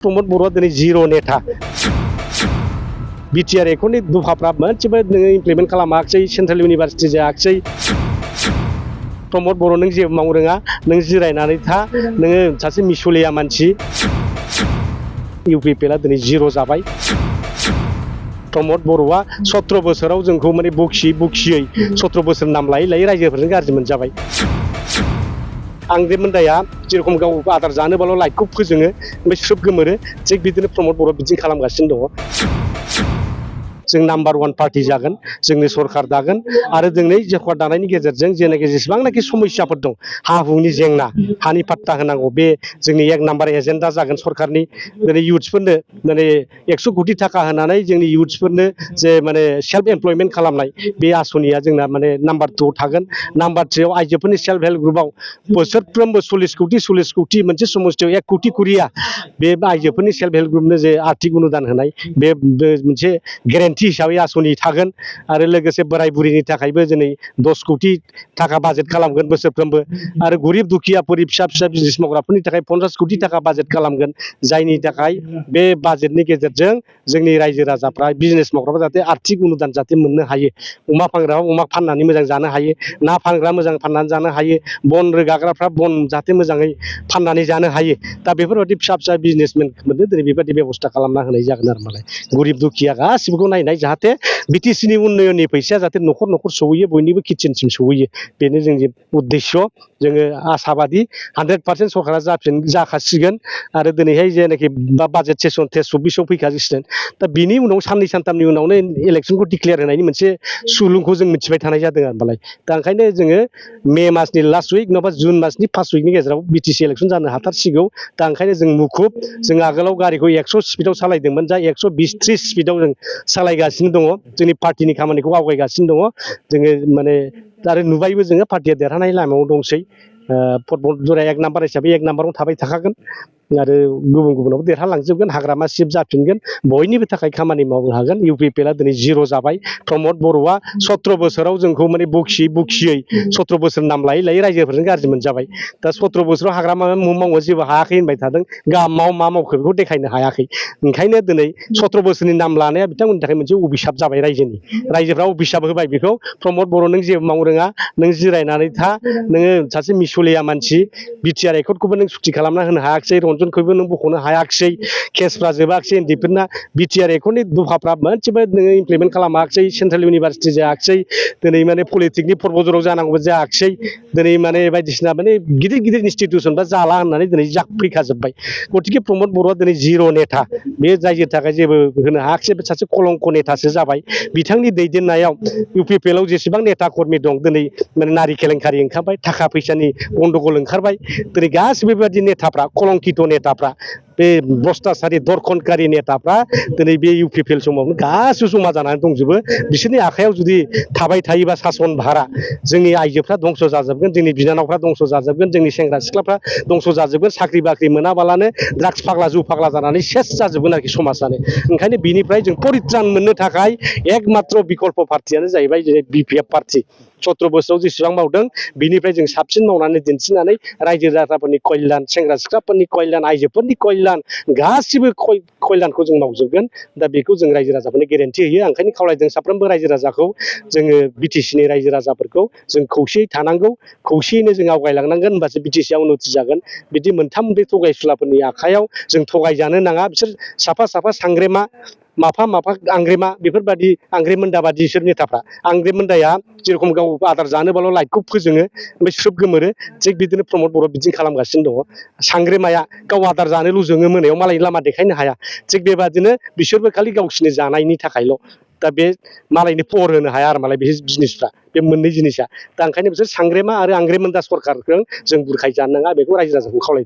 रमद बर'द दिनै जिर' नेता बिटिआर एकरनि दफाफ्रा मोनसेबो नोङो इमप्लिमेन्ट खालामाखिसै सेन्ट्रेल इउनिभारसिटि जायाखिसै रमद बर' नों जेबो मावनो रोङा नों जिरायनानै था नोङो सासे मिसलिया मानसि इउपिपिएलआ दिनै जिर' जाबाय रमद बर'आ 17 बोसोराव जोंखौ माने बखियै 17 बोसोर नाम लायै लायै रायजोफोरजों गाज्रि मोनजाबाय आंग्रेमोन्दाया जेरखम गाव आदार जानोबाल' लाइटखौ फोजोङो ओमफ्राय स्रोब गोमोरो थिग बिदिनो प्रमद बर' बिदिनो खालामगासिनो दङ जों नाम्बार 1 पार्टी जागोन जोंनि सरकार दागोन आरो जोंनि सरकार दानायनि गेजेरजों जेनाखि जेसेबांनाखि समस्याफोर दं हा हुनि जेंना हानि पाट्टा होनांगौ बे जोंनि 1 नाम्बार एजेन्डा जागोन सरकारनि दिनै इउथ्सफोरनो माने 100 कोटि थाखा होनानै जोंनि इउथ्सफोरनो जे माने सेल्फ एमप्लयमेन्ट खालामनाय बे आसनिया जोंना माने नाम्बार 2 थागोन नाम्बार 3 आव आइजोफोरनि सेल्फ हेल्प ग्रुपआव बोसोरफ्रोमबो 40 कोटि मोनसे समस्थियाव 1 कोटि कुरिया बे आइजोफोरनि सेल्फ हेल्प ग्रुपनो जे आर्थिक अनुदान होनाय बे मोनसे गेरेन्टि हिसाबै आसनि थागोन आरो लोगोसे बोराय बुरिनि थाखायबो दिनै 10 कोटि थाखा बाजेट खालामगोन बोसोरफ्रोमबो आरो गरिब दुखियाफोरनि फिसा बिजनेस मावग्राफोरनि थाखाय 50 कोटि थाखा बाजेट खालामगोन जायनि थाखाय बे बाजेटनि गेजेरजों जोंनि रायजो राजाफ्रा बिजनेस मावग्राफ्रा जाहाथे आर्थिक अनुदान जाहाथे मोननो हायो अमा फानग्राफ्रा अमा फाननानै मोजां जानो हायो ना फानग्रा मोजां फाननानै जानो हायो बन रोगाग्राफ्रा बन जाहाथे मोजाङै फाननानै जानो हायो दा बेफोरबायदि फिसा बिजनेसमेनफोरनो दिनै बेबायदि बेबस्था खालामना होनाय जागोन आरो मालाय गरिब दुखिया गासिबोखौ नायनाय जाहाथे बिटिसिनि उन्नयननि फैसाया जाहाथे न'खर न'खर सहैयो बयनिबो किचेनसिम सहैयो बेनो जोंनि उद्देश्य जोङो आसाबादि 100% सरकारा जाखासिगोन आरो दिनैहाय जेनाखि बाजेट सेसन टेस्ट 24 आव फैखासिगोन दा बिनि उनाव साननै सानथामनि उनावनो इलेक्सनखौ डिक्लेयार होनायनि मोनसे सुलुंखौ जों मिथिबाय थानाय जादों आरो मालाय दा ओंखायनो जोङो मे मासनि लास्ट उइक नङाबा जुन मासनि फार्स्ट उइकनि गेजेराव बिटिसि इलेक्सन जानो हाथारसिगौ दा ओंखायनो जों मुखुब जों आगोलाव गारिखौ 100 स्पिडआव सालायदोंमोन दा 120-30 स्पिडआव जों सालायगासिनो दङ जोंनि पार्टिनि खामानिखौ आवगायगासिनो दङ जोङो माने आरो नुबायबो जोङो पार्टिया देरहानाय लामायाव दंसै जरा 1 नाम्बार हिसाबै 1 नाम्बाराव थाबाय थाखागोन आरो गुबुनावबो देरहालांजोबगोन हाग्रामा सिफ जाफिनगोन बयनिबो थाखाय खामानि मावनो हागोन इउपिपिएलआ दिनै जिर' जाबाय प्रमद बर'आ 17 बोसोराव जोंखौ माने बखियै 17 बोसोर नाम लायै लायै रायजोफोरजों गाज्रि मोनजाबाय दा 17 बोसोराव हाग्रामा मावो जेबो हायाखै होनबाय थादों गाहामाव मा मावखो बेखौ देखायनो हायाखै ओंखायनो दिनै 17 बोसोरनि नाम लानाया बिथांमोननि थाखाय मोनसे अभिशाप जाबाय रायजोफ्रा अभिशाप होबाय बेखौ प्रमद बर' नों जेबो मावनो रोङा नों जिरायनानै था नोङो सासे मिसलिया मानसि बिटिआर एकर्डखौबो नों सुथि खालामना होनो हायाखिसै रन्जनखौबो नों बख'नो हायाखिसै केसफ्रा जोबाखिसै एनडिएफना बिटिआर एकर्डनि दफाफ्रा मोनसेबो नोङो इमप्लिमेन्ट खालामाखिसै सेन्ट्रेल इउनिभारसिटि जायाखिसै दिनै माने पलिटेकनिक पर्बजराव जानांगौबो जायाखिसै दिनै माने बायदिसिना माने गिदिर इनस्टिटिउसनफ्रा जाला होननानै दिनै फैखाजोब्बाय गतिके प्रमद बर'आ दिनै जिर' नेता बे जायनि थाखाय जेबो होनो हायाखिसै बे सासे कलंक नेतासो जाबाय बिथांनि दैदेननायाव इउपिपिएलआव जेसेबां नेता कर्मि दं दिनै माने नारि केलेंकारि ओंखारबाय थाखा फैसानि गन्डगल ओंखारबाय दिनै गासिबो बेबायदि नेताफ्रा कलंकित नेताफ्रा बे भ्रष्टाचारि दरखनकारि नेताफ्रा दिनै बे इउपिपिएल समावनो गासिबो जमा जानानै दंजोबो बिसोरनि आखायाव जुदि थाबाय थायोबा सासन भारा जोंनि आइजोफ्रा दंस' जाजोबगोन जोंनि बिनानावफ्रा दंस' जाजोबगोन जोंनि सेंग्रा सिख्लाफ्रा दंस' जाजोबगोन साख्रि बाख्रि मोनाबालानो ड्राग्स फाग्ला जौ फाग्ला जानानै सेस जाजोबगोन आरोखि समाजानो ओंखायनो बिनिफ्राय जों परित्रान मोननो थाखाय एकमात्र बिकल्प पार्टियानो जाहैबाय जेरै बिपिएफ पार्टि 17 बोसोराव जेसेबां मावदों बिनिफ्राय जों साबसिन मावनानै दिन्थिनानै रायजो राजाफोरनि कल्यान सेंग्रा सिख्लाफोरनि कल्यान आइजोफोरनि कल्यान गासिबो कल्यानखौ जों मावजोबगोन दा बेखौ जों रायजो राजाफोरनो गेरेन्टि होयो ओंखायनो खावलायदों साफ्रोमबो रायजो राजाखौ जोङो बिटिसिनि रायजो राजाफोरखौ जों खौसेयै थानांगौ खौसेयैनो जों आवगायलांनांगोन होमबासो बिटिसिआ उन्नति जागोन बिदि मोनथाम बे थगायसुलाफोरनि आखायाव जों थगायजानो नाङा बिसोर साफा सांग्रेमा माफा आंग्रेमा बेफोरबायदि आंग्रेमोन्दा बादि बिसोर नेताफ्रा आंग्रेमोन्दाया जेरखम गाव आदार जानोबाल' लाइटखौ फोजोङो ओमफ्राय स्रोब गोमोरो थिग बिदिनो प्रमद बर' बिदिनो खालामगासिनो दङ सांग्रेमाया गाव आदार जानोल' जोङो मोनायाव मालायनि लामा देखायनो हाया थिग बेबादिनो बिसोरबो खालि गावसिनि जानायनि थाखायल' दा बे मालायनि पहर होनो हाया आरो मालाय बे बिजनेसफ्रा बे मोननै जिनिसा दा ओंखायनो बिसोर सांग्रेमा आरो आंग्रेमोन्दा सरकारजों जों बुरखायजानो नाङा बेखौ रायजो राजाखौ खावलायदों